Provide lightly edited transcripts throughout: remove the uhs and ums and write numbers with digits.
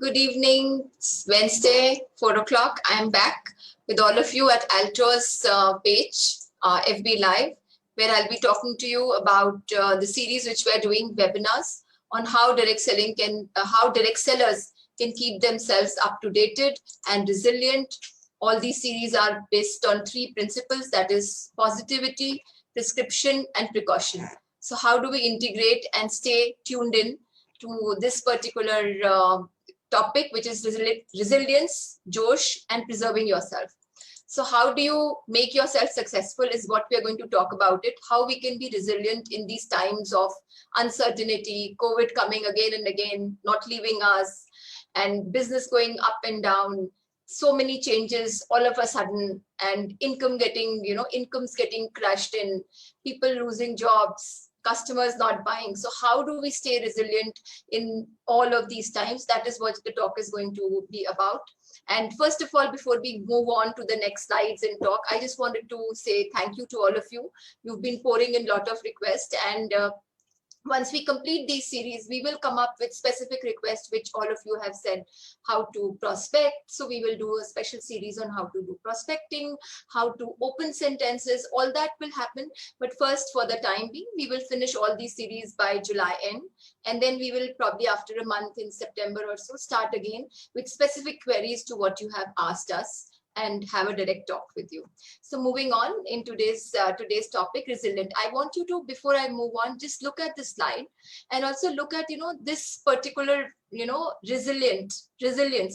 Good evening. It's Wednesday, 4 o'clock. I am back with all of you at Altro's page, FB Live, where I'll be talking to you about the series which we're doing webinars on how direct sellers can keep themselves up to date and resilient. All these series are based on three principles, that is positivity, prescription, and precaution. So how do we integrate and stay tuned in to this particular topic, which is resilience, Josh, and preserving yourself. So how do you make yourself successful is what we are going to talk about it, how we can be resilient in these times of uncertainty, COVID coming again and again, not leaving us, and business going up and down, so many changes all of a sudden, and incomes getting crushed in, people losing jobs, customers not buying. So how do we stay resilient in all of these times? That is what the talk is going to be about. And first of all, before we move on to the next slides and talk, I just wanted to say thank you to all of you. You've been pouring in a lot of requests, and once we complete these series, we will come up with specific requests which all of you have said how to prospect. So we will do a special series on how to do prospecting, how to open sentences, all that will happen. But first, for the time being, we will finish all these series by July end. And then we will probably after a month in September or so start again with specific queries to what you have asked us and have a direct talk with you. So moving on in today's topic, resilient. I want you to, before I move on, just look at the slide and also look at, this particular, resilience.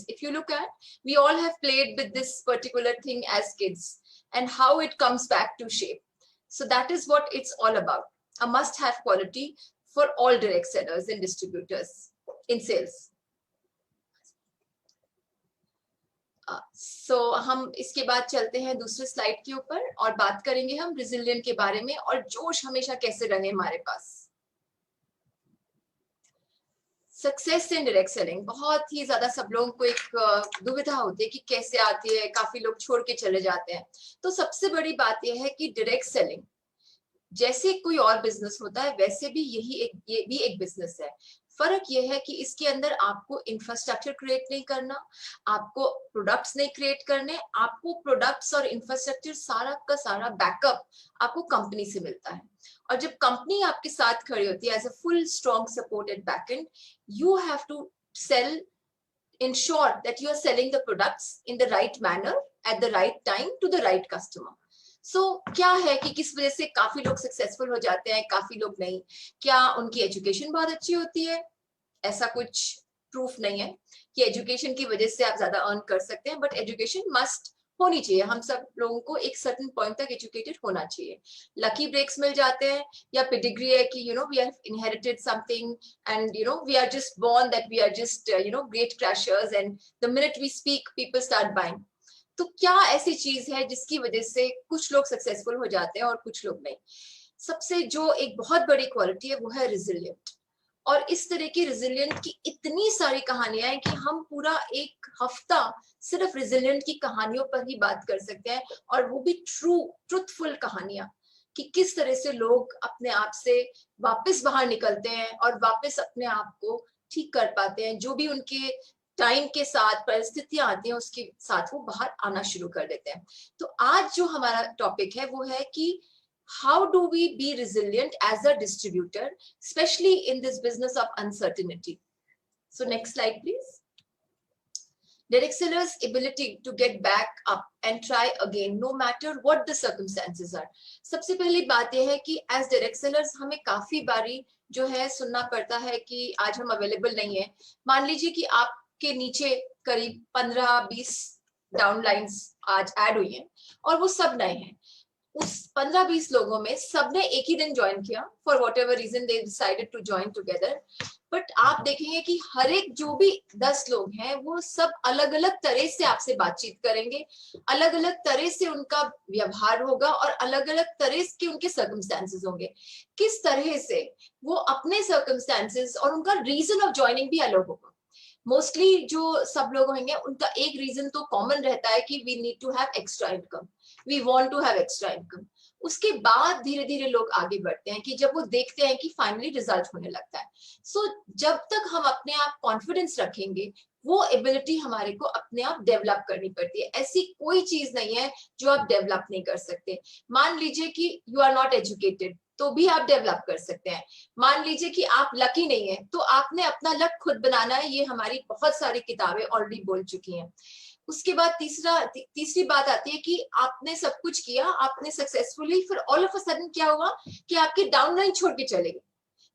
If you look at, we all have played with this particular thing as kids and how it comes back to shape. So that is what it's all about. A must-have quality for all direct sellers and distributors in sales. So हम इसके बाद चलते हैं दूसरे slide के ऊपर और बात करेंगे हम रिजिलिएंट के बारे में और जोश हमेशा कैसे रहे हमारे पास। सक्सेस इन डायरेक्ट सेलिंग बहुत ही ज्यादा सब लोगों को एक दुविधा होती है कि कैसे आती है, काफी लोग छोड़ के चले जाते हैं। तो सबसे बड़ी बात यह है कि डायरेक्ट सेलिंग जैसे कोई और बिजनेस होता है वैसे भी ये भी एक बिजनेस है। फर्क यह है कि इसके अंदर आपको इंफ्रास्ट्रक्चर क्रिएट नहीं करना, आपको प्रोडक्ट्स नहीं क्रिएट करने, आपको प्रोडक्ट्स और इंफ्रास्ट्रक्चर सारा का सारा बैकअप आपको कंपनी से मिलता है। और जब कंपनी आपके साथ खड़ी होती है as a full strong support at backend, you have to sell, ensure that you are selling the products in the right manner at the right time to the right customer. So क्या है कि किस वजह से काफी लोग successful हो जाते हैं, काफी लोग नहीं? क्या उनकी एजुकेशन बहुत अच्छी होती है? ऐसा कुछ प्रूफ नहीं है कि एजुकेशन की वजह से आप ज्यादा अर्न कर सकते हैं, बट एजुकेशन मस्ट होनी चाहिए। हम सब लोगों को एक सर्टेन पॉइंट तक एजुकेटेड होना चाहिए। लकी ब्रेक्स मिल जाते हैं या पेडिग्री है कि we have inherited something and we are just born that we are just great crashers and the minute we speak people start buying. तो क्या ऐसी चीज है जिसकी वजह से कुछ लोग सक्सेसफुल हो जाते हैं और कुछ लोग नहीं? सबसे जो एक बहुत बड़ी क्वालिटी है वो है रिजिलिएंट। और इस तरह की रिजिलिएंट की इतनी सारी कहानियां हैं कि हम पूरा एक हफ्ता सिर्फ रिजिलिएंट की कहानियों पर ही बात कर सकते हैं, और वो भी ट्रूथफुल कहानियां कि किस तरह से लोग अपने आप से वापस बाहर निकलते हैं और वापस अपने आप को ठीक कर पाते हैं। जो भी उनके टाइम के साथ परिस्थितियां आती हैं उसके साथ वो बाहर आना शुरू कर देते हैं। तो आज जो हमारा टॉपिक है वो है कि how do we be resilient as a distributor, especially in this business of uncertainty. So next slide please. Direct sellers ability to get back up and try again no matter what the circumstances are. सबसे पहली बात यह है कि as direct sellers हमें काफी बारी जो है सुनना पड़ता है कि आज हम अवेलेबल नहीं है। मान लीजिए कि आपके नीचे करीब 15-20 डाउनलाइंस आज ऐड हुई हैं और वो सब नए हैं। उस 15-20 लोगों में सबने एक ही दिन ज्वाइन किया, for whatever reason they decided to join together, but आप देखेंगे कि हर एक जो भी 10 लोग हैं वो सब अलग अलग तरह से आपसे बातचीत करेंगे, अलग अलग तरह से उनका व्यवहार होगा और अलग अलग तरह के उनके सर्कमस्टेंसेस होंगे। किस तरह से वो अपने सर्कमस्टेंसेस और उनका रीजन ऑफ ज्वाइनिंग भी अलग होगा। मोस्टली जो सब लोग होंगे उनका एक रीजन तो कॉमन रहता है कि we need to have extra income, we want to have extra income. उसके बाद धीरे धीरे लोग आगे बढ़ते हैं कि जब वो देखते हैं कि फाइनली रिजल्ट होने लगता है। सो जब तक हम अपने आप कॉन्फिडेंस रखेंगे, वो एबिलिटी हमारे को अपने आप डेवलप करनी पड़ती है। ऐसी कोई चीज नहीं है जो आप डेवलप नहीं कर सकते। मान लीजिए कि यू आर नॉट एजुकेटेड, तो भी आप डेवलप कर सकते हैं। मान लीजिए कि आप लकी नहीं है, तो आपने अपना लक खुद बनाना है। ये हमारी बहुत सारी किताबें ऑलरेडी बोल चुकी हैं। उसके बाद तीसरी बात आती है कि आपने सब कुछ किया, आपने सक्सेसफुली, फिर ऑल ऑफ अ सडन क्या हुआ कि आपकी डाउनलाइन छोड़ के चले गए,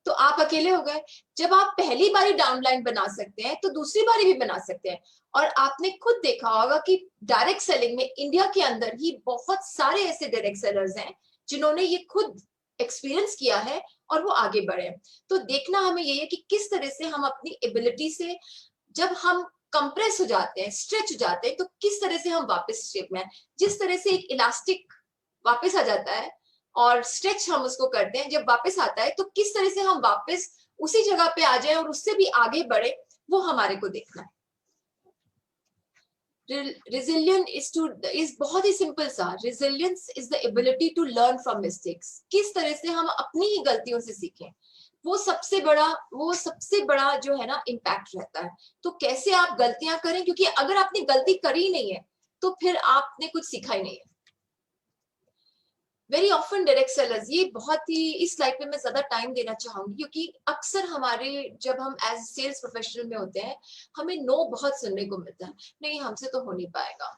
तो आप अकेले हो गए। जब आप पहली बारी डाउनलाइन बना सकते हैं तो दूसरी बारी भी बना सकते हैं। और आपने खुद देखा होगा कि डायरेक्ट सेलिंग में इंडिया के अंदर ही बहुत सारे ऐसे डायरेक्ट सेलर्स हैं जिन्होंने ये खुद एक्सपीरियंस किया है और वो आगे बढ़े। तो देखना हमें ये है कि किस तरह से हम अपनी एबिलिटी से, जब हम कंप्रेस हो जाते हैं, स्ट्रेच हो जाते हैं, तो किस तरह से हम वापस शेप में, जिस तरह से एक इलास्टिक वापस आ जाता है और स्ट्रेच हम उसको करते हैं, जब वापस आता है तो किस तरह से हम वापस उसी जगह पे आ जाए और उससे भी आगे बढ़े, वो हमारे को देखना है। Resilience is बहुत ही सिंपल सा, resilience is the ability to learn from mistakes। किस तरह से हम अपनी ही गलतियों से सीखें, वो सबसे बड़ा जो है ना इम्पैक्ट रहता है। तो कैसे आप गलतियां करें, क्योंकि अगर आपने गलती करी नहीं है तो फिर आपने कुछ सीखा ही नहीं है। वेरी ऑफन डायरेक्ट सेलर्स, ये बहुत ही, इस स्लाइड पे मैं ज्यादा टाइम देना चाहूंगी क्योंकि अक्सर हमारे, जब हम एज सेल्स प्रोफेशनल में होते हैं, हमें नो बहुत सुनने को मिलता है, नहीं हमसे तो हो नहीं पाएगा।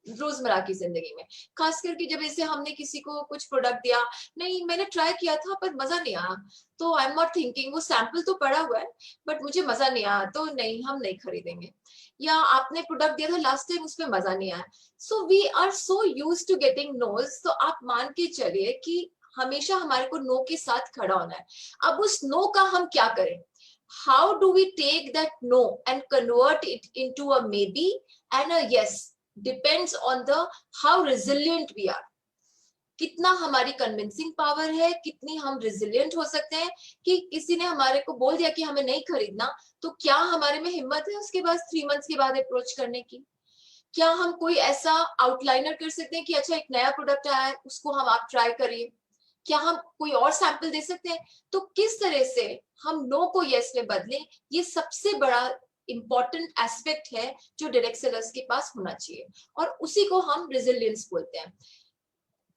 रोजमर्रा की जिंदगी में खास करके जब ऐसे हमने किसी को कुछ प्रोडक्ट दिया, नहीं मैंने ट्राई किया था पर मजा नहीं आया, तो आई एम नॉट थिंकिंग, वो सैंपल तो पड़ा हुआ है बट मुझे मजा नहीं आया, तो नहीं हम नहीं खरीदेंगे। या आपने प्रोडक्ट दिया था लास्ट टाइम, उसमें मजा नहीं आया। So we are so used to getting noes. तो आप मान के चलिए कि हमेशा हमारे को नो के साथ खड़ा होना है। अब उस नो का हम क्या करें? How do we take that no and convert it into a maybe and a yes? Depends on the how resilient we are. कितना हमारी कन्विंसिंग पावर है, कितनी हम रेजिलिएंट हो सकते हैं कि किसी ने हमारे को बोल दिया कि हमें नहीं खरीदना, तो क्या हमारे में हिम्मत है उसके बाद 3 मंथ्स के बाद अप्रोच करने की? क्या हम कोई ऐसा आउटलाइनर कर सकते हैं कि अच्छा एक नया प्रोडक्ट आया है उसको हम आप ट्राई करिए? क्या हम कोई और सैंपल दे सकते हैं? तो किस तरह से हम नो को यस में बदलें, ये सबसे बड़ा इंपॉर्टेंट एस्पेक्ट है जो डायरेक्ट सेलर्स के पास होना चाहिए, और उसी को हम रेजिलियंस बोलते हैं।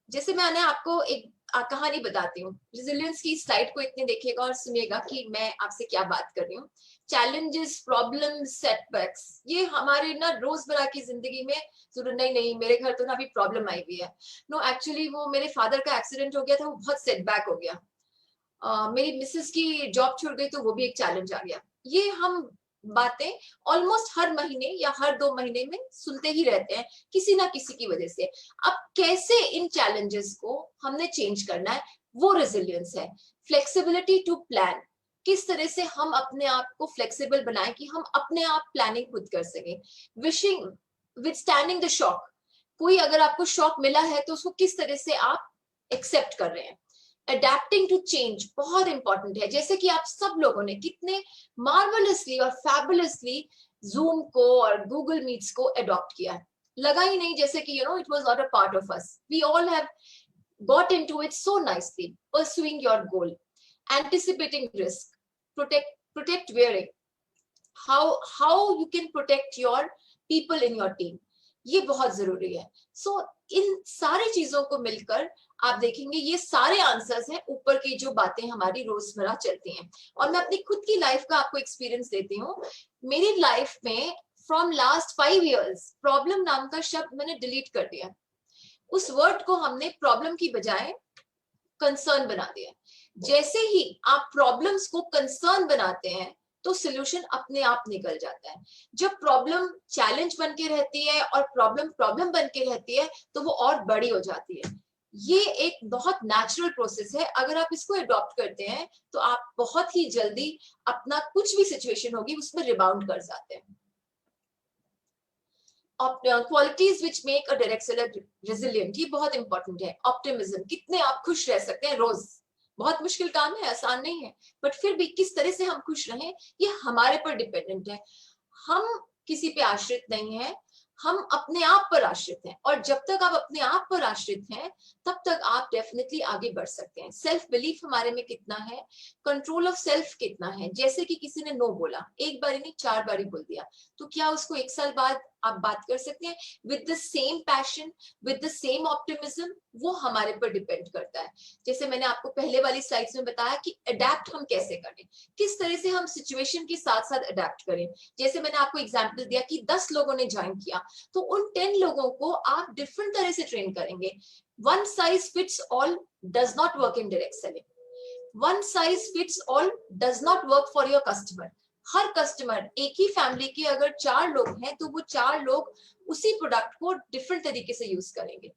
जैसे मैंने आपको एक कहानी बताती हूँ। रेजिलियंस की स्लाइड को इतने देखिएगा और सुनिएगा कि मैं आपसे क्या बात कर रही हूँ। चैलेंजेस, प्रॉब्लम्स, सेटबैक्स, ये हमारे ना रोजमर्रा की जिंदगी में जरूर, नहीं नहीं मेरे घर तो ना अभी प्रॉब्लम आई हुई है, नो एक्चुअली वो मेरे फादर का एक्सीडेंट हो गया था, वो बहुत सेटबैक हो गया। मेरी मिसेस की जॉब छूट गई तो वो भी एक चैलेंज आ गया। ये हम बातें ऑलमोस्ट हर महीने या हर 2 महीने में सुनते ही रहते हैं किसी ना किसी की वजह से। अब कैसे इन चैलेंजेस को हमने चेंज करना है, वो रेजिलियंस है। फ्लेक्सिबिलिटी टू प्लान, किस तरह से हम अपने आप को फ्लेक्सिबल बनाएं कि हम अपने आप प्लानिंग खुद कर सकें। विशिंग, विथस्टैंडिंग द शॉक, कोई अगर आपको शॉक मिला है तो उसको किस तरह से आप एक्सेप्ट कर रहे हैं। अडेप्टिंग टू चेंज बहुत इंपॉर्टेंट है। जैसे कि आप सब लोगों ने कितने मार्वलसली और फैबुलसली जूम को और गूगल मीट्स को अडॉप्ट किया है, लगा ही नहीं जैसे कि you know it was not a part of us. We all have got into it so nicely, pursuing your goal, anticipating risk, protect wearing, how you can protect your people in your team, ये बहुत जरूरी है। सो इन सारी चीजों को मिलकर आप देखेंगे ये सारे आंसर्स हैं ऊपर की जो बातें हमारी रोजमर्रा चलती हैं। और मैं अपनी खुद की लाइफ का आपको एक्सपीरियंस देती हूँ। मेरी लाइफ में फ्रॉम लास्ट 5 years प्रॉब्लम नाम का शब्द मैंने डिलीट कर दिया। उस वर्ड को हमने प्रॉब्लम की बजाय कंसर्न बना दिया। जैसे ही आप प्रॉब्लम्स को कंसर्न बनाते हैं तो सॉल्यूशन अपने आप निकल जाता है। जब प्रॉब्लम चैलेंज बन के रहती है और प्रॉब्लम बन के रहती है तो वो और बड़ी हो जाती है। ये एक बहुत नेचुरल प्रोसेस है। अगर आप इसको अडॉप्ट करते हैं तो आप बहुत ही जल्दी अपना कुछ भी सिचुएशन होगी उसमें रिबाउंड कर जाते हैं। Qualities which make a direct seller resilient, ये बहुत इंपॉर्टेंट है। ऑप्टिमिज्म, कितने आप खुश रह सकते हैं रोज, बहुत मुश्किल काम है, आसान नहीं है, बट फिर भी किस तरह से हम खुश रहें ये हमारे पर डिपेंडेंट है। हम किसी पे आश्रित नहीं है, हम अपने आप पर आश्रित हैं, और जब तक आप अपने आप पर आश्रित हैं तब तक आप डेफिनेटली आगे बढ़ सकते हैं। सेल्फ बिलीफ हमारे में कितना है, कंट्रोल ऑफ सेल्फ कितना है। जैसे कि किसी ने नो बोला, एक बारी नहीं 4 बारी बोल दिया, तो क्या उसको 1 साल बाद आप बात कर सकते हैं with the same passion, with the same optimism? वो हमारे पर डिपेंड करता है। जैसे मैंने आपको पहले वाली स्लाइड्स में बताया कि अडेप्ट हम कैसे करें, किस तरह से हम सिचुएशन के साथ साथ अडेप्ट करें। जैसे मैंने आपको एग्जांपल दिया कि 10 लोगों ने ज्वाइन किया, तो उन 10 लोगों को आप डिफरेंट तरह से ट्रेन करेंगे। One size fits all does not work in direct selling. One size fits all does not work for your customer. Her customer, एक ही फैमिली के अगर 4 लोग हैं तो वो 4 लोग उसी प्रोडक्ट को डिफरेंट तरीके से यूज करेंगे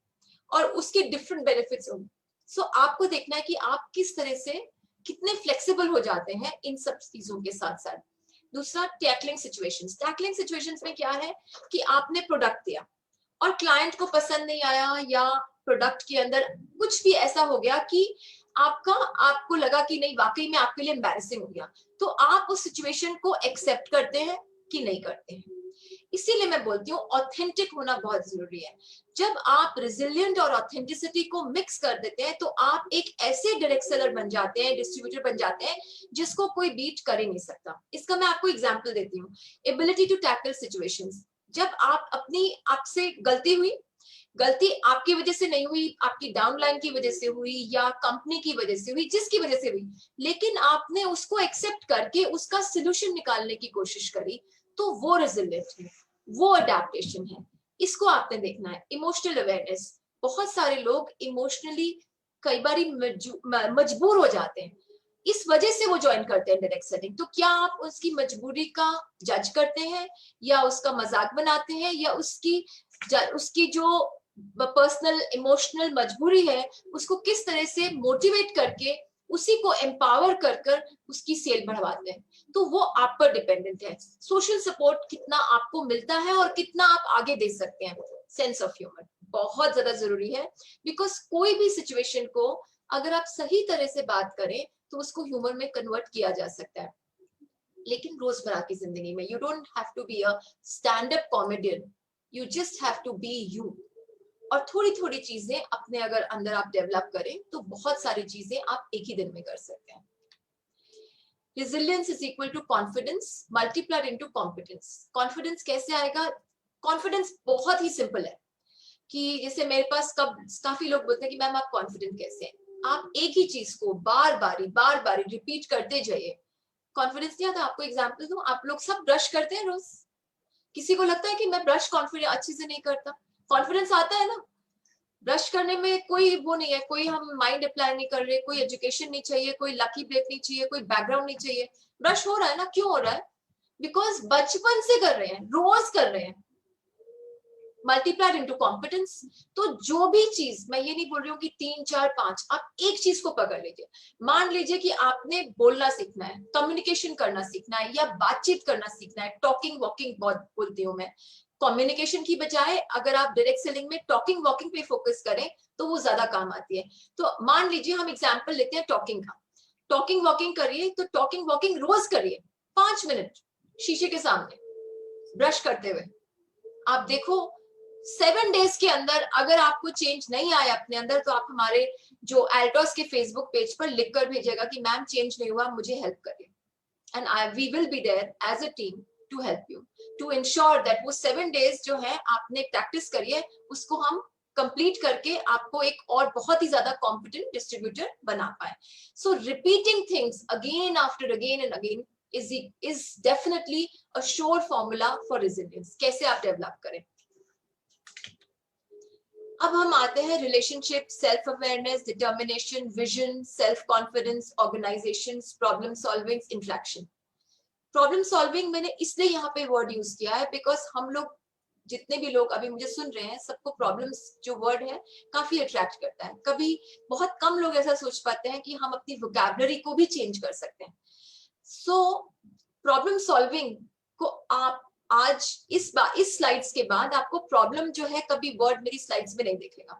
और उसके डिफरेंट बेनिफिट्स होंगे। सो आपको देखना है कि आप किस तरह से कितने फ्लेक्सिबल हो जाते हैं इन सब चीजों के साथ साथ। दूसरा, टैकलिंग सिचुएशंस। टैकलिंग सिचुएशंस में क्या है कि आपने प्रोडक्ट दिया और क्लाइंट को पसंद नहीं आया, या प्रोडक्ट के अंदर कुछ भी ऐसा हो गया कि आपको लगा कि नहीं, वाकई में आपके लिए एम्बैरेसिंग हो गया, तो आप उस सिचुएशन को एक्सेप्ट करते हैं कि नहीं करते हैं। इसीलिए मैं बोलती हूँ ऑथेंटिक होना बहुत जरूरी है। जब आप रिजिलियंट और ऑथेंटिसिटी को मिक्स कर देते हैं तो आप एक ऐसे डायरेक्ट सेलर बन जाते हैं, डिस्ट्रीब्यूटर बन जाते हैं जिसको कोई बीट कर ही नहीं सकता। इसका मैं आपको एग्जांपल देती हूँ, एबिलिटी टू टैकल सिचुएशंस। जब आपसे गलती हुई, गलती आपकी वजह से नहीं हुई, आपकी डाउनलाइन की वजह से हुई या कंपनी की वजह से हुई, जिसकी वजह से हुई, लेकिन आपने उसको एक्सेप्ट करके उसका सोल्यूशन निकालने की कोशिश करी, तो वो रेजिलिएंट है, वो अडेप्टेशन है। इसको आपने देखना है। Emotional awareness. बहुत सारे लोग इमोशनली कई बार मजबूर हो जाते हैं, इस वजह से वो ज्वाइन करते हैं डायरेक्ट सेलिंग। तो क्या आप उसकी मजबूरी का जज करते हैं, या उसका मजाक बनाते हैं, या उसकी जो पर्सनल इमोशनल मजबूरी है उसको किस तरह से मोटिवेट करके उसी को एम्पावर कर कर उसकी सेल बढ़वाते हैं? तो वो आप पर डिपेंडेंट है। सोशल सपोर्ट कितना आपको मिलता है और कितना आप आगे दे सकते हैं। सेंस ऑफ ह्यूमर बहुत ज्यादा जरूरी है, बिकॉज कोई भी सिचुएशन को अगर आप सही तरह से बात करें तो उसको ह्यूमर में कन्वर्ट किया जा सकता है। लेकिन रोजमर्रा की जिंदगी में you don't have to be a stand up comedian, you just have to be you. और थोड़ी थोड़ी चीजें अपने अगर अंदर आप डेवलप करें तो बहुत सारी चीजें आप एक ही दिन में कर सकते हैं। Resilience is equal to confidence multiplied into competence. Confidence कैसे आएगा? कॉन्फिडेंस बहुत ही सिंपल है कि जैसे मेरे पास काफी लोग बोलते हैं कि मैम आप कॉन्फिडेंट कैसे हैं? आप एक ही चीज को बार बार रिपीट करते जाइए, कॉन्फिडेंस नहीं आता। आपको एग्जांपल दूं, आप लोग सब ब्रश करते हैं रोज, किसी को लगता है कि मैं ब्रश कॉन्फिडेंस अच्छे से नहीं करता? कॉन्फिडेंस आता है ना? ब्रश करने में कोई वो नहीं है, कोई हम माइंड अप्लाई नहीं कर रहे, कोई एजुकेशन नहीं चाहिए, कोई लकी ब्रेक नहीं चाहिए, कोई बैकग्राउंड नहीं चाहिए, ब्रश हो रहा है ना। क्यों हो रहा है? बिकॉज बचपन से कर रहे हैं, रोज कर रहे हैं। Multiplied into competence. तो जो भी चीज, मैं ये नहीं बोल रही हूँ कि 3 4 5, आप एक चीज को पकड़ लीजिए। मान लीजिए कि आपने बोलना सीखना है, कम्युनिकेशन करना सीखना है, या बातचीत करना सीखना है। टॉकिंग वॉकिंग बहुत बोलती हूँ मैं, कम्युनिकेशन की बजाय अगर आप डायरेक्ट सेलिंग में टॉकिंग वॉकिंग पे फोकस करें तो वो ज्यादा काम आती है। तो मान लीजिए हम एग्जाम्पल लेते हैं टॉकिंग का। टॉकिंग वॉकिंग करिए, तो टॉकिंग वॉकिंग रोज करिए 5 मिनट शीशे के सामने ब्रश करते हुए। आप देखो 7 डेज के अंदर अगर आपको चेंज नहीं आया अपने अंदर, तो आप हमारे जो एल्टोस के फेसबुक पेज पर लिख कर भेजेगा कि मैम चेंज नहीं हुआ, मुझे हेल्प करिए, and we will be there as a team to help you to ensure that वो 7 डेज जो है आपने प्रैक्टिस करिए उसको हम कंप्लीट करके आपको एक और बहुत ही ज्यादा कॉम्पिटेंट डिस्ट्रीब्यूटर बना पाए। So repeating things again after again and again is definitely a sure formula for resilience. कैसे आप डेवलप करें? अब हम आते हैं relationship, self awareness, determination, vision, self confidence, organisation, problem solving, interaction. Problem solving मैंने इसलिए यहाँ पे वर्ड यूज किया है बिकॉज हम लोग, जितने भी लोग अभी मुझे सुन रहे हैं, सबको प्रॉब्लम्स जो वर्ड है काफी अट्रैक्ट करता है। कभी बहुत कम लोग ऐसा सोच पाते हैं कि हम अपनी वोकैबुलरी को भी चेंज कर सकते हैं। सो प्रॉब्लम सॉल्विंग को आप आज इस स्लाइड्स के बाद आपको प्रॉब्लम जो है कभी वर्ड मेरी स्लाइड्स में नहीं दिखेगा,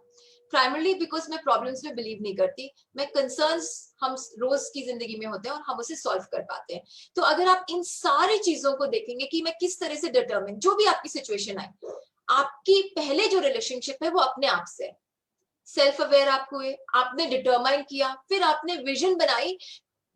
प्राइमरली बिकॉज मैं प्रॉब्लम्स में बिलीव नहीं करती। मैं कंसर्न्स हम रोज की जिंदगी में होते हैं और हम उसे सॉल्व कर पाते हैं। तो अगर आप इन सारी चीजों को देखेंगे कि मैं किस तरह से डिटर्मिन, जो भी आपकी सिचुएशन आए, आपकी पहले जो रिलेशनशिप है वो अपने आप से, सेल्फ अवेयर आप हुए, आपने डिटरमाइन किया, फिर आपने विजन बनाई।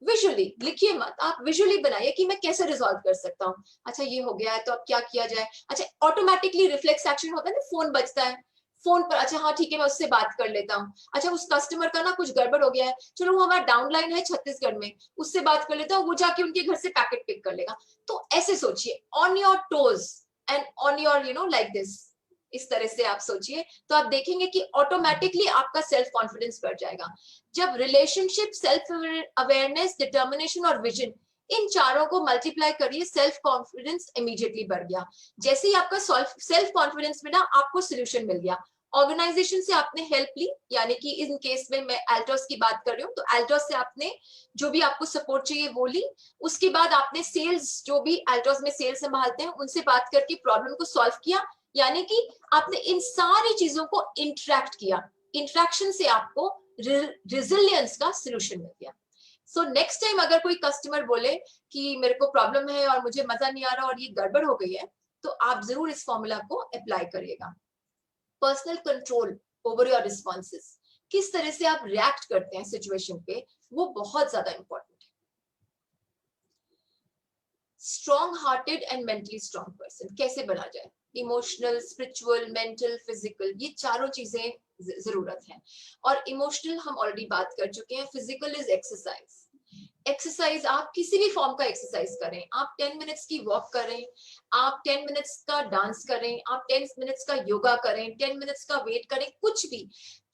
विजुअली लिखिए मत, आप विजुअली बनाइए कि मैं कैसे रिजॉल्व कर सकता हूँ। अच्छा ये हो गया है तो अब क्या किया जाए। अच्छा ऑटोमेटिकली रिफ्लेक्स एक्शन होता है ना, फोन बजता है, फोन पर अच्छा हाँ ठीक है मैं उससे बात कर लेता हूँ। अच्छा उस कस्टमर का ना कुछ गड़बड़ हो गया है, चलो वो हमारा डाउनलाइन है छत्तीसगढ़ में, उससे बात कर लेता हूँ, वो जाके उनके घर से पैकेट पिक कर लेगा। तो ऐसे सोचिए, on your toes and on your like this, इस तरह से आप सोचिए, तो आप देखेंगे कि ऑटोमेटिकली आपका सेल्फ कॉन्फिडेंस बढ़ जाएगा। जब रिलेशनशिप, सेल्फ अवेयरनेस, डिटर्मिनेशन और विजन, इन चारों को मल्टीप्लाई करिए, सेल्फ कॉन्फिडेंस इमीडिएटली बढ़ गया। जैसे ही आपका सेल्फ कॉन्फिडेंस मिला, आपको सोल्यूशन मिल गया। ऑर्गेनाइजेशन से आपने हेल्प ली, यानी कि इन केस में मैं एल्टोस की बात कर रही हूँ, तो एल्टोस से आपने जो भी आपको सपोर्ट चाहिए वो ली। उसके बाद आपने सेल्स, जो भी एल्टोस में सेल्स संभालते हैं, उनसे बात करके प्रॉब्लम को सॉल्व किया, यानी कि आपने इन सारी चीजों को इंटरेक्ट किया। इंटरेक्शन से आपको रिजिलियंस का सोल्यूशन मिल गया। सो नेक्स्ट टाइम अगर कोई कस्टमर बोले कि मेरे को प्रॉब्लम है और मुझे मजा नहीं आ रहा और ये गड़बड़ हो गई है, तो आप जरूर इस फॉर्मूला को अप्लाई करिएगा। Personal control over your responses, किस तरह से आप रिएक्ट करते हैं सिचुएशन पे, वो बहुत ज्यादा इंपॉर्टेंट है। Strong hearted and mentally strong person कैसे बना जाए? इमोशनल, स्पिरिचुअल, मेंटल, फिजिकल, ये चारों चीजें जरूरत है। और इमोशनल हम ऑलरेडी बात कर चुके हैं। Physical is exercise. एक्सरसाइज आप किसी भी फॉर्म का एक्सरसाइज करें, आप 10 मिनट्स की वॉक करें, आप 10 मिनट्स का डांस करें, आप 10 मिनट्स का योगा करें, 10 मिनट्स का वेट करें, कुछ भी,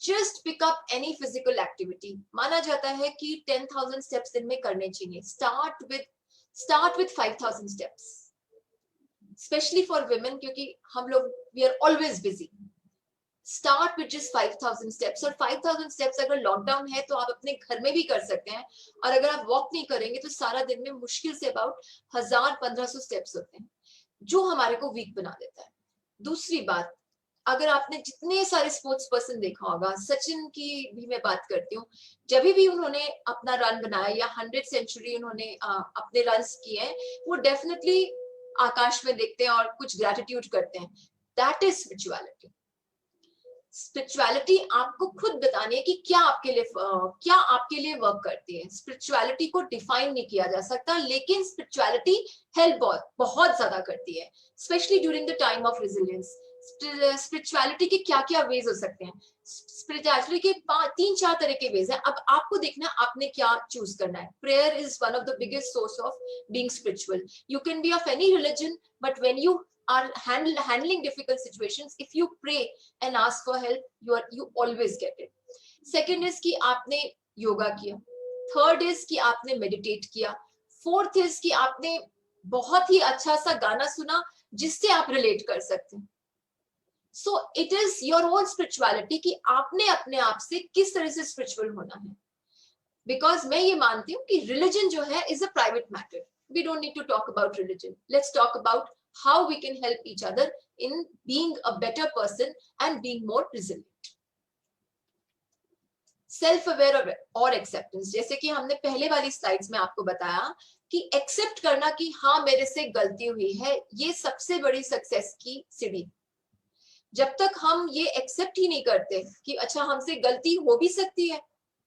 just pick up any physical activity. माना जाता है कि 10,000 स्टेप्स दिन में करने चाहिए। Start with 5,000 steps, specially for women, क्योंकि हम लोग we are always busy. Start with just 5,000 steps. और 5,000 स्टेप्स अगर लॉकडाउन है तो आप अपने घर में भी कर सकते हैं। और अगर आप वॉक नहीं करेंगे तो सारा दिन में मुश्किल से अबाउट 1,000-1,500 स्टेप्स होते हैं, जो हमारे को वीक बना देता है। दूसरी बात, अगर आपने जितने सारे स्पोर्ट्स पर्सन देखा होगा, सचिन की भी मैं बात करती हूँ, जब भी उन्होंने अपना रन बनाया या 100 सेंचुरी उन्होंने अपने रन किए हैं, वो डेफिनेटली आकाश में देखते हैं और कुछ ग्रेटिट्यूड करते हैं। That is spirituality. स्पिरिचुअलिटी आपको खुद बतानी है कि क्या आपके लिए वर्क करती है। स्पिरिचुअलिटी को डिफाइन नहीं किया जा सकता, लेकिन स्पिरिचुअलिटी हेल्प बहुत ज्यादा करती है, specially during the time of resilience. Spirituality के क्या क्या वेज हो सकते हैं? स्पिरिचुअलिटी के 3-4 तरह के वेज हैं। अब आपको देखना आपने क्या चूज करना है। Prayer is one of the biggest source of being spiritual. You can be of any religion, but when you are handling difficult situations, if you pray and ask for help, you always get it. Second is कि आपने योगा किया। Third is कि आपने meditate किया। Fourth is कि आपने बहुत ही अच्छा सा गाना सुना जिससे आप रिलेट कर सकते हैं। So it is your own spirituality कि आपने अपने आप से किस तरह से स्पिरिचुअल होना है। बिकॉज मैं ये मानती हूँ कि रिलीजन जो है is a private matter. We don't need to talk about religion. Let's talk about how we can help each other in being a better person and being more resilient. Self aware और acceptance, जैसे कि हमने पहले वाली slides में आपको बताया कि एक्सेप्ट करना कि हाँ मेरे से गलती हुई है, ये सबसे बड़ी सक्सेस की सीढ़ी। जब तक हम ये एक्सेप्ट ही नहीं करते कि अच्छा हमसे गलती हो भी सकती है,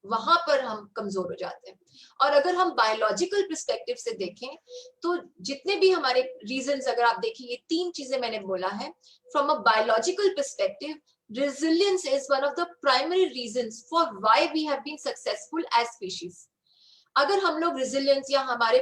वहां पर हम कमजोर हो जाते हैं। और अगर हम बायोलॉजिकल पर्सपेक्टिव से देखें तो जितने भी हमारे रीजंस, अगर आप देखिए ये 3 चीजें मैंने बोला है, from a biological perspective resilience is one of the primary reasons for why we have been successful as species. अगर हम लोग resilience या हमारे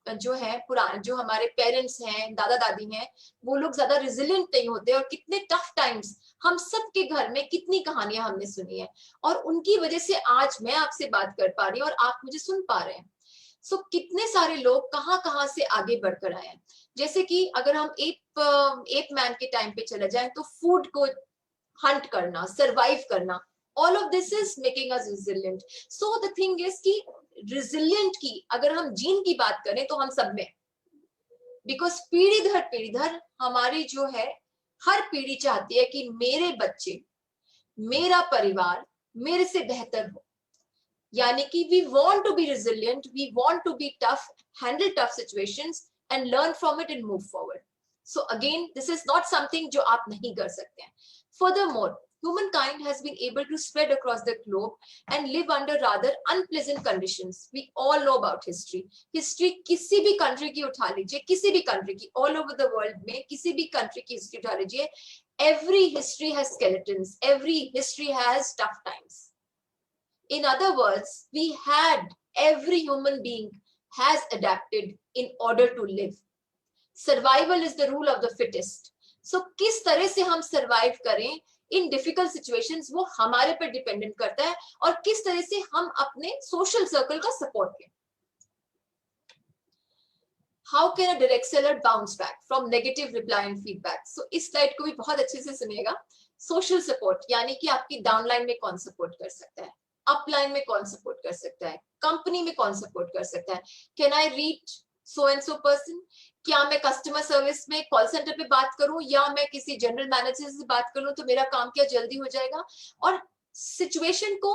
जो है पुराने जो हमारे पेरेंट्स हैं, दादा दादी हैं, वो लोग ज्यादा resilient नहीं होते और कितने टफ टाइम्स हम सबके घर में कितनी कहानियां हमने सुनी है, और उनकी वजह से आज मैं आपसे बात कर पा रही हूँ और आप मुझे सुन पा रहे हैं। सो कितने सारे लोग कहाँ से आगे बढ़कर आए हैं। जैसे कि अगर हम एप मैन के टाइम पे चले जाएं तो फूड को हंट करना, सरवाइव करना, all of this is making us resilient. So the thing is कि रिजिलिएंट की अगर हम जीन की बात करें तो हम सब में, बिकॉज पीढ़ी दर हमारी जो है, हर पीढ़ी चाहती है कि मेरे बच्चे, मेरा परिवार मेरे से बेहतर हो। यानी कि we want to be resilient, we want to be tough, handle tough situations and learn from it and move forward. So again, this is not something जो आप नहीं कर सकते हैं. Furthermore, humankind has been able to spread across the globe and live under rather unpleasant conditions. We all know about history. History किसी भी country की उठा लीजिए, किसी भी country की, all over the world में किसी भी country की history उठा लीजिए, every history has skeletons. Every history has tough times. In other words, every human being has adapted in order to live. Survival is the rule of the fittest. So किस तरह से हम survive करें in difficult situations वो हमारे पर dependent करता है, और किस तरह से हम अपने social circle का support करें. How can a direct seller bounce back from negative reply and feedback? So इस slide को भी बहुत अच्छे से सुनिएगा. Social support यानी कि आपकी downline में कौन support कर सकता है, अपलाइन में कौन सपोर्ट कर सकता है, कंपनी में कौन सपोर्ट कर सकता है. Can I reach so and so person? क्या मैं कस्टमर सर्विस में कॉल सेंटर पे बात करूं या मैं किसी जनरल मैनेजर से बात करूं तो मेरा काम क्या जल्दी हो जाएगा? और सिचुएशन को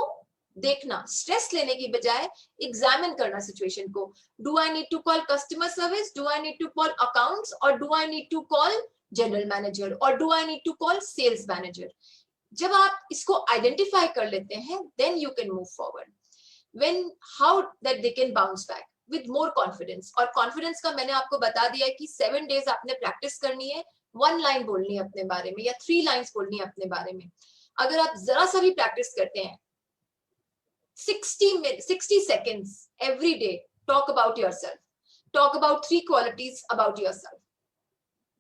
देखना, स्ट्रेस लेने की बजाय एग्जामिन करना सिचुएशन को. Do I need to call customer service, do I need to call accounts, और do I need to call general manager, और do I need to call sales manager? जब आप इसको आइडेंटिफाई कर लेते हैं, then you can move forward. How that they can bounce back with more confidence. और confidence का मैंने आपको बता दिया है कि 7 days आपने प्रैक्टिस करनी है, 1 line बोलनी है अपने बारे में या 3 lines बोलनी है अपने बारे में. अगर आप जरा सा भी प्रैक्टिस करते हैं, 60 seconds every day, talk about yourself, talk about 3 qualities about yourself.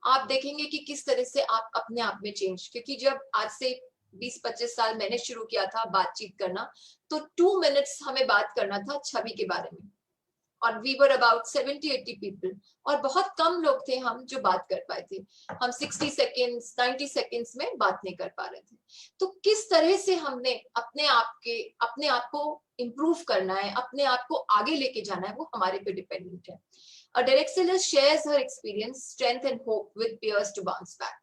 आप देखेंगे कि किस तरह से आप अपने आप में चेंज, क्योंकि जब आज से 20-25 साल मैंने शुरू किया था बातचीत करना, तो 2 minutes हमें बात करना था छवि के बारे में, और we were about 70-80 people, और बहुत कम लोग थे हम जो बात कर पाए थे. हम 60 seconds 90 seconds में बात नहीं कर पा रहे थे. तो किस तरह से हमने अपने आप को इम्प्रूव करना है, अपने आप को आगे लेके जाना है, वो हमारे पे डिपेंडेंट है. A direct seller shares her experience, strength and hope with peers to bounce back.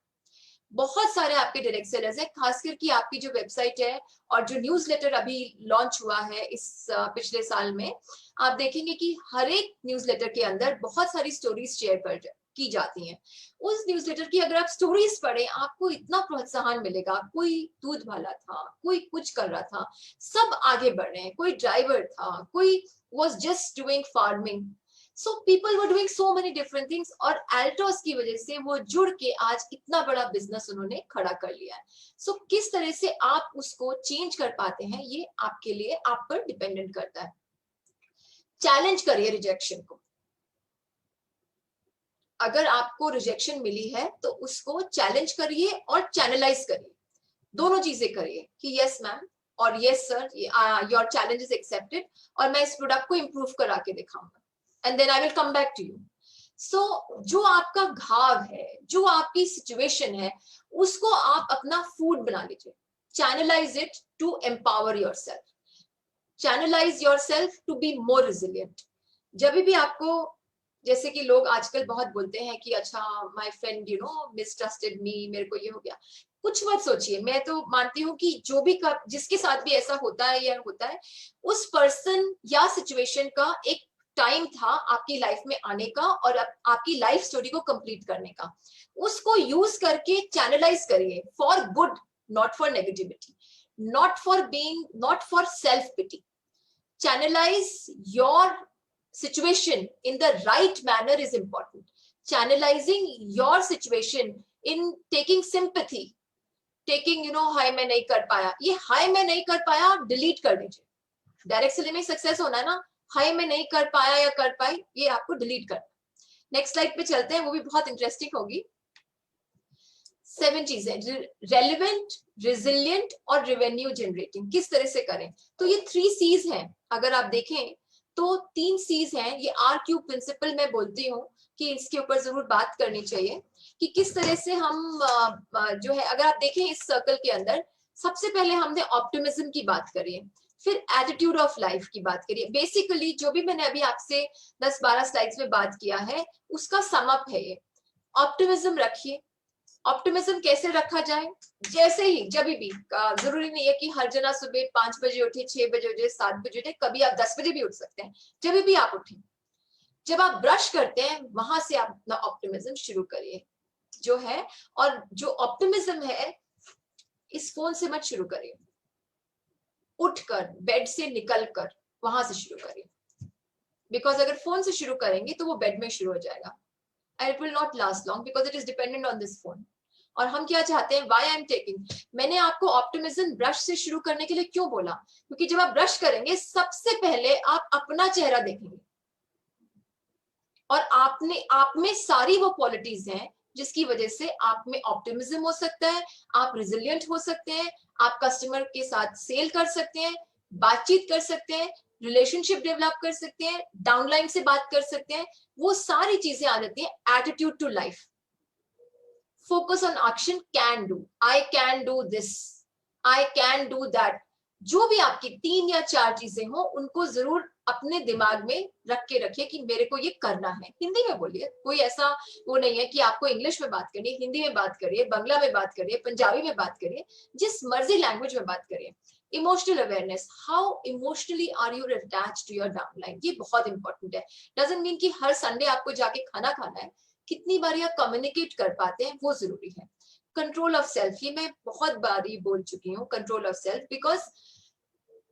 बहुत सारे आपके डायरेक्ट सेलर्स हैं, खासकर कि आपकी जो वेबसाइट है और जो न्यूज़लेटर अभी लॉन्च हुआ है इस पिछले साल में, आप देखेंगे कि हर एक न्यूज़लेटर के अंदर बहुत सारी स्टोरीज शेयर की जाती हैं. उस न्यूज़लेटर की अगर आप स्टोरीज पढ़ें, आपको इतना प्रोत्साहन मिलेगा. कोई दूध वाला था, कोई कुछ कर रहा था, सब आगे बढ़ रहे हैं. कोई ड्राइवर था, कोई was just doing farming. So people were doing so many different things, और Altos की वजह से वो जुड़ के आज इतना बड़ा बिजनेस उन्होंने खड़ा कर लिया है. So किस तरह से आप उसको चेंज कर पाते हैं, ये आपके लिए आप पर डिपेंडेंट करता है. चैलेंज करिए रिजेक्शन को. अगर आपको रिजेक्शन मिली है तो उसको चैलेंज करिए और चैनलाइज करिए. दोनों चीजें करिए कि यस मैम और yes sir, your challenge is accepted, और मैं इस प्रोडक्ट को इम्प्रूव करा के दिखाऊंगा. And then I will come back to you. So जो आपका घाव है, जो आपकी सिचुएशन है, उसको आप अपना फूड बना लीजिए. Channelize it to empower yourself. Channelize yourself to be more resilient. जब भी आपको, जैसे कि लोग आजकल बहुत बोलते हैं कि अच्छा माय फ्रेंड मिसट्रस्टेड मी, मेरे को ये हो गया. कुछ मत सोचिए. मैं तो मानती हूँ कि जो भी जिसके साथ भी ऐसा होता है या होता है, उस पर्सन या सिचुएशन का एक टाइम था आपकी लाइफ में आने का और आपकी लाइफ स्टोरी को कंप्लीट करने का. उसको यूज करके चैनलाइज करिए for good, not for negativity, not for self pity. Channelise your situation in the right manner is important. Channelizing your situation in taking sympathy, taking हाय मैं नहीं कर पाया, ये हाय मैं नहीं कर पाया डिलीट कर दीजिए. डायरेक्ट सेलिंग में सक्सेस होना है ना, हाय मैं नहीं कर पाया या कर पाई, ये आपको डिलीट करना. नेक्स्ट स्लाइड पे चलते हैं, वो भी बहुत इंटरेस्टिंग होगी. 7 चीजें, रेलिवेंट, रिजिलियंट और रेवेन्यू जनरेटिंग किस तरह से करें. तो ये 3 C's हैं. अगर आप देखें तो 3 C's हैं. ये RQ प्रिंसिपल मैं बोलती हूँ कि इसके ऊपर जरूर बात करनी चाहिए कि किस तरह से हम जो है, अगर आप देखें इस सर्कल के अंदर, सबसे पहले हमने ऑप्टिमिज्म की बात करी है, फिर एटीट्यूड ऑफ लाइफ की बात करिए. बेसिकली जो भी मैंने अभी आपसे 10-12 स्लाइड्स में बात किया है उसका सम अप है ये. ऑप्टिमिज्म रखिए. ऑप्टिमिज्म कैसे रखा जाए, जैसे ही जब भी, जरूरी नहीं है कि हर जना सुबह 5 बजे उठे, 6 बजे उठे, 7 बजे उठे, कभी आप 10 बजे भी उठ सकते हैं. जब भी आप उठे, जब आप ब्रश करते हैं वहां से आप अपना ऑप्टिमिज्म शुरू करिए. जो है और जो ऑप्टिमिज्म है, इस फोन से मत शुरू करिए, उठकर बेड से निकलकर वहां से शुरू करिए, बिकॉज अगर फोन से शुरू करेंगे तो वो बेड में शुरू हो जाएगा and it will not last long because it is dependent on this phone. और हम क्या चाहते हैं, why I am taking, मैंने आपको ऑप्टिमिज्म ब्रश से शुरू करने के लिए क्यों बोला, क्योंकि जब आप ब्रश करेंगे सबसे पहले आप अपना चेहरा देखेंगे और आप में सारी वो क्वालिटीज हैं जिसकी वजह से आप में ऑप्टिमिज्म हो सकता है, आप रिजिलियंट हो सकते हैं, आप कस्टमर के साथ सेल कर सकते हैं, बातचीत कर सकते हैं, रिलेशनशिप डेवलप कर सकते हैं, डाउनलाइन से बात कर सकते हैं, वो सारी चीजें आ जाती हैं। Attitude to life, focus on action, can do, I can do this, I can do that, जो भी आपकी 3 या 4 चीजें हो उनको जरूर अपने दिमाग में रख के रखिए कि मेरे को ये करना है। हिंदी में बोलिए, कोई ऐसा वो नहीं है कि आपको इंग्लिश में बात करनी है, हिंदी में बात करिए, बंगला में बात करिए, पंजाबी में बात करिए, जिस मर्जी लैंग्वेज में बात करिए। Emotional awareness, how emotionally are you attached to your downline, ये बहुत इंपॉर्टेंट है। डजंट मीन कि हर संडे आपको जाके खाना खाना है, कितनी बार आप कम्युनिकेट कर पाते हैं वो जरूरी है। कंट्रोल ऑफ सेल्फ, ये मैं बहुत बारी बोल चुकी हूँ, कंट्रोल ऑफ सेल्फ, बिकॉज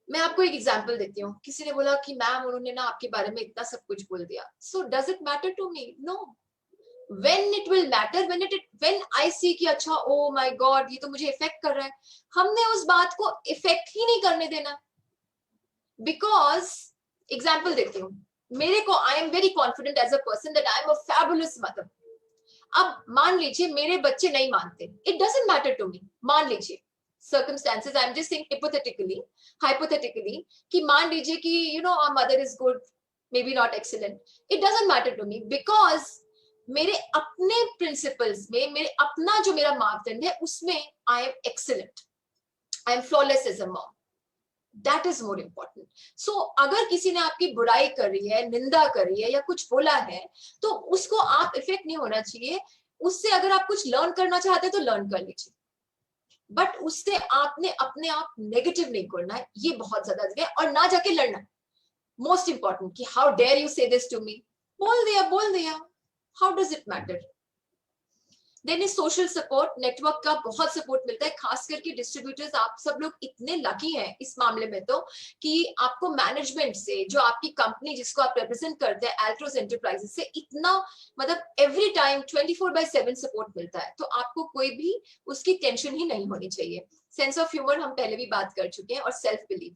मैं आपको एक एग्जांपल देती हूँ। किसी ने बोला कि मैम उन्होंने ना आपके बारे में इतना सब कुछ बोल दिया, so does it matter to me? No. when it will matter, when I see कि अच्छा oh my god ये तो मुझे इफेक्ट कर रहा है, हमने उस बात को इफेक्ट ही नहीं करने देना। बिकॉज एग्जाम्पल देती हूँ, मेरे को I am very confident as a person that I am a fabulous mother. अब मान लीजिए मेरे बच्चे नहीं मानते, it doesn't matter to me. मान लीजिए circumstances, I'm just saying hypothetically कि मान लीजिए कि you know our mother is good, maybe not excellent, it doesn't matter to me because मेरे अपने प्रिंसिपल्स में, मेरे अपना जो मेरा मापदंड है उसमें I am excellent, I am flawless as a mom, that is more important. So अगर किसी ने आपकी बुराई करी है, निंदा करी है या कुछ बोला है, तो उसको आप इफेक्ट नहीं होना चाहिए उससे। अगर आप कुछ लर्न करना चाहते हैं तो लर्न कर लीजिए, बट उससे आपने अपने आप नेगेटिव नहीं करना है, ये बहुत ज्यादा है। और ना जाके लड़ना, मोस्ट इंपॉर्टेंट, कि how dare you say this to me, बोल दिया, how does it matter. Then is social support, network का बहुत सपोर्ट मिलता है, खास करके डिस्ट्रीब्यूटर्स। आप सब लोग इतने लकी हैं इस मामले में तो कि आपको मैनेजमेंट से, जो आपकी कंपनी जिसको आप रिप्रेजेंट करते हैं एल्ट्रोस एंटरप्राइजेस से, इतना मतलब एवरी टाइम 24/7 सपोर्ट मिलता है, तो आपको कोई भी उसकी टेंशन ही नहीं होनी चाहिए। सेंस ऑफ ह्यूमर हम पहले भी बात कर चुके हैं, और self belief,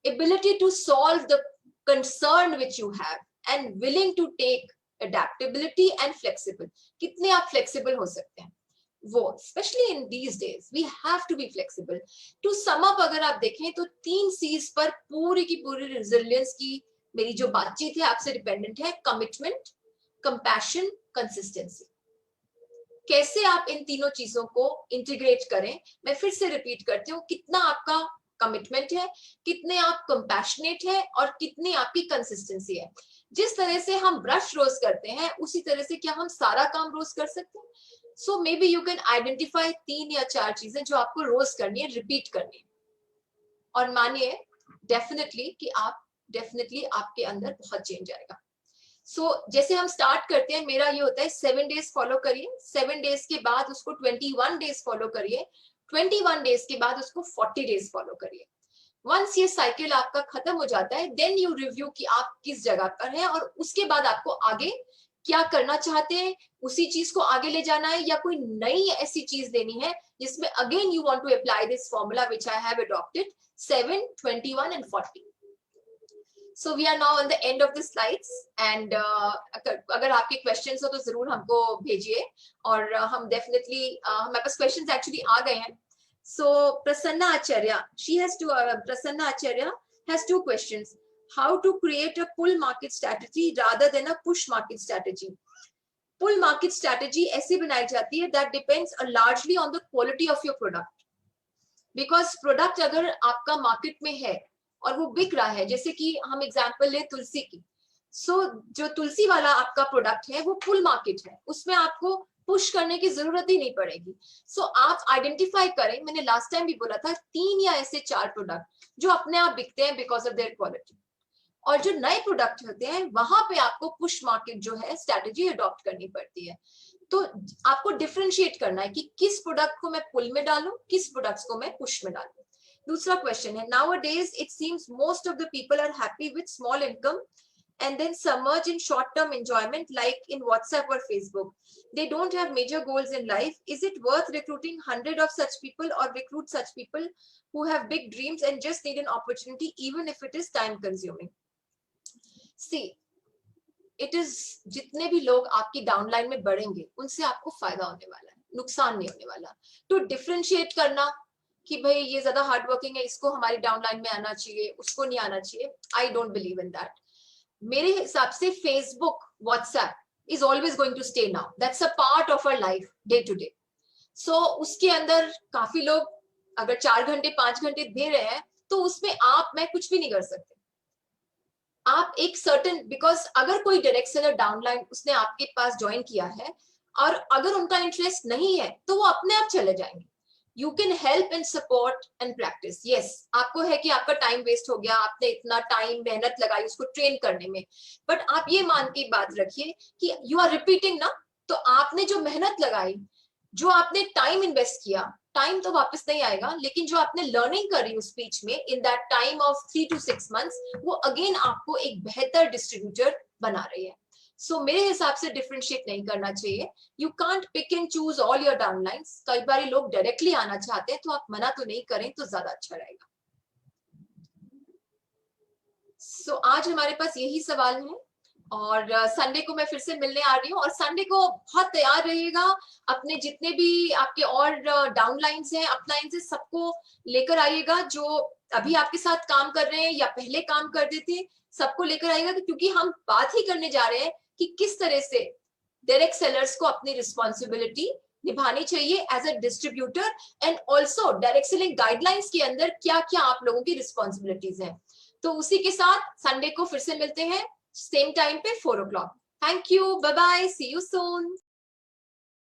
ability to solve the concern which you have and willing to take adaptability and flexible, कितने आप flexible हो सकते हैं वो, especially in these days we have to be flexible. To sum up, अगर आप देखें तो 3 C's पर पूरी की पूरी resilience की मेरी जो बातचीत है आपसे डिपेंडेंट है। Commitment, compassion, consistency. कैसे आप इन तीनों चीजों को इंटीग्रेट करें, मैं फिर से रिपीट करती हूँ, कितना आपका कमिटमेंट है, कितने आप कंपैशनेट है, और कितनी आपकी कंसिस्टेंसी है। जिस तरह से हम ब्रश रोज करते हैं उसी तरह से क्या हम सारा काम रोज कर सकते हैं? So maybe you can identify 3 या 4 चीजें जो आपको रोज करनी है, रिपीट करनी है, और मानिए डेफिनेटली कि आप डेफिनेटली आपके अंदर बहुत चेंज आएगा। सो जैसे हम स्टार्ट करते हैं, मेरा ये होता है 7 डेज फॉलो करिए, 7 डेज के बाद उसको 21 डेज फॉलो करिए, 21 डेज के बाद उसको 40 डेज फॉलो करिए। वंस ये साइकिल आपका खत्म हो जाता है, देन यू रिव्यू कि आप किस जगह पर हैं, और उसके बाद आपको आगे क्या करना चाहते हैं, उसी चीज को आगे ले जाना है या कोई नई ऐसी चीज लेनी है जिसमें again you want to apply this formula which I have adopted, 7, 21 and 40. So we are now on the end of the slides, and अगर आपके questions हो तो जरूर हमको भेजिए, और हम definitely हमारे पास questions actually आ गए हैं। So Prasanna Acharya, Prasanna Acharya has 2 questions. How to create a pull market strategy rather than a push market strategy? Pull market strategy ऐसी बनाई जाती है that depends largely on the quality of your product. Because product अगर आपका market में है और वो बिक रहा है, जैसे कि हम एग्जांपल ले तुलसी की, सो जो तुलसी वाला आपका प्रोडक्ट है वो फुल मार्केट है, उसमें आपको पुश करने की जरूरत ही नहीं पड़ेगी। सो आप आइडेंटिफाई करें, मैंने लास्ट टाइम भी बोला था, 3 या ऐसे 4 प्रोडक्ट जो अपने आप बिकते हैं बिकॉज ऑफ देयर क्वालिटी, और जो नए प्रोडक्ट होते हैं वहां पे आपको पुश मार्केट जो है स्ट्रेटेजी अडॉप्ट करनी पड़ती है। तो आपको डिफरेंशिएट करना है कि किस प्रोडक्ट को मैं पुल में डालूं, किस प्रोडक्ट्स को मैं पुश में डालूं। दूसरा क्वेश्चन है, nowadays it seems most of the people are happy with small income and then submerge in short-term enjoyment like in WhatsApp or Facebook. They don't have major goals in life. Is it worth recruiting 100 of such people or recruit such people who have big dreams and just need an opportunity even if it is time consuming? See, it is, जितने भी लोग आपकी downline में बढ़ेंगे उनसे आपको फायदा होने वाला है, नुकसान नहीं होने वाला। तो डिफरेंशिएट करना कि भाई ये ज्यादा हार्ड वर्किंग है, इसको हमारी डाउनलाइन में आना चाहिए, उसको नहीं आना चाहिए, I don't believe in that. मेरे हिसाब से Facebook, WhatsApp is always going to stay now, that's a part of our life day to day. So उसके अंदर काफी लोग अगर 4 घंटे 5 घंटे दे रहे हैं तो उसमें आप मैं कुछ भी नहीं कर सकते। आप एक सर्टेन, बिकॉज अगर कोई डायरेक्ट सेलर डाउनलाइन उसने आपके पास ज्वाइन किया है और अगर उनका इंटरेस्ट नहीं है तो वो अपने आप चले जाएंगे। You can help and support and practice. Yes, आपको है कि आपका टाइम वेस्ट हो गया, आपने इतना टाइम मेहनत लगाई उसको ट्रेन करने में, बट आप ये मान के बात रखिए कि यू आर रिपीटिंग ना, तो आपने जो मेहनत लगाई, जो आपने टाइम इन्वेस्ट किया, टाइम तो वापस नहीं आएगा, लेकिन जो आपने लर्निंग करी उस बीच में in that time of 3 to 6 months, वो अगेन आपको एक बेहतर डिस्ट्रीब्यूटर बना रही है। सो मेरे हिसाब से डिफरेंशिएट नहीं करना चाहिए। You can't pick and choose all your downlines. कई बार लोग डायरेक्टली आना चाहते हैं तो आप मना तो नहीं करें तो ज्यादा अच्छा रहेगा। सो आज हमारे पास यही सवाल है और संडे को मैं फिर से मिलने आ रही हूँ, और संडे को बहुत तैयार रहिएगा। अपने जितने भी आपके और डाउनलाइंस हैं, अपलाइंस हैं, सबको लेकर आइएगा, जो अभी आपके साथ काम कर रहे हैं या पहले काम करते थे, सबको लेकर आइएगा, क्योंकि हम बात ही करने जा रहे हैं कि किस तरह से डायरेक्ट सेलर्स को अपनी रिस्पॉन्सिबिलिटी निभानी चाहिए as a distributor, and also direct selling guidelines के अंदर क्या क्या आप लोगों की रिस्पॉन्सिबिलिटीज हैं। तो उसी के साथ संडे को फिर से मिलते हैं, सेम टाइम पे 4 o'clock। Thank you, bye bye, see you soon.